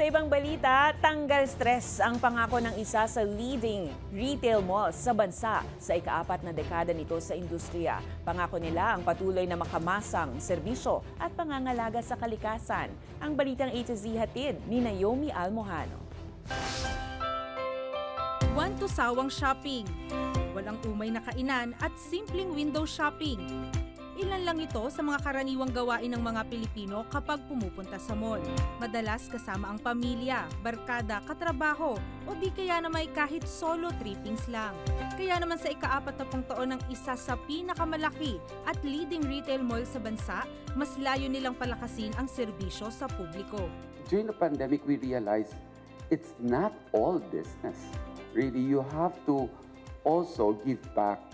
Sa ibang balita, tanggal stress ang pangako ng isa sa leading retail malls sa bansa sa ika-4 na dekada nito sa industriya. Pangako nila ang patuloy na makamasang serbisyo at pangangalaga sa kalikasan. Ang balitang A to Z hatid ni Naomi Almojano. Buwan to sawang shopping, walang umay na kainan at simpleng window shopping. Ilan lang ito sa mga karaniwang gawain ng mga Pilipino kapag pumupunta sa mall. Madalas kasama ang pamilya, barkada, katrabaho o di kaya na may kahit solo trippings lang. Kaya naman sa ika-40 taon ng isa sa pinakamalaki at leading retail mall sa bansa, mas layo nilang palakasin ang serbisyo sa publiko. During the pandemic, we realized it's not all business. Really, you have to also give back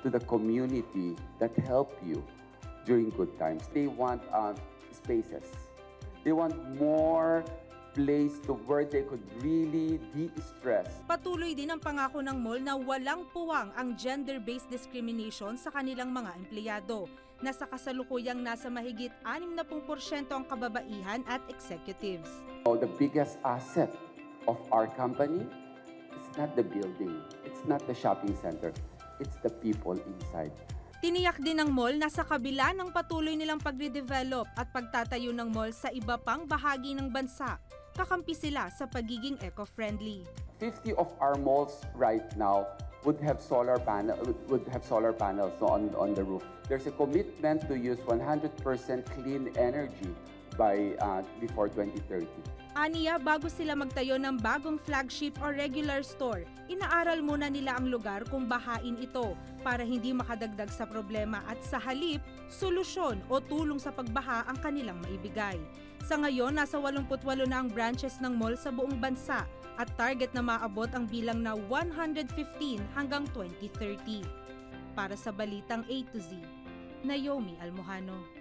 to the community that help you during good times. They want spaces. They want more place to where they could really de-stress. Patuloy din ang pangako ng mall na walang puwang ang gender-based discrimination sa kanilang mga empleyado. Nasa kasalukuyang nasa mahigit 60% ang kababaihan at executives. So the biggest asset of our company is not the building, it's not the shopping center. It's the people inside. Tiniyak din ng mall na sa kabila ng patuloy nilang pagre-develop at pagtatayo ng mall sa iba pang bahagi ng bansa, kakampi sila sa pagiging eco-friendly. 50 of our malls right now would have solar panels on the roof. There's a commitment to use 100% clean energy by before 2030. Aniya, bago sila magtayo ng bagong flagship o regular store, inaaral muna nila ang lugar kung bahain ito para hindi makadagdag sa problema at sa halip, solusyon o tulong sa pagbaha ang kanilang maibigay. Sa ngayon, nasa 88 na ang branches ng mall sa buong bansa at target na maabot ang bilang na 115 hanggang 2030. Para sa Balitang A to Z, Naomi Almojano.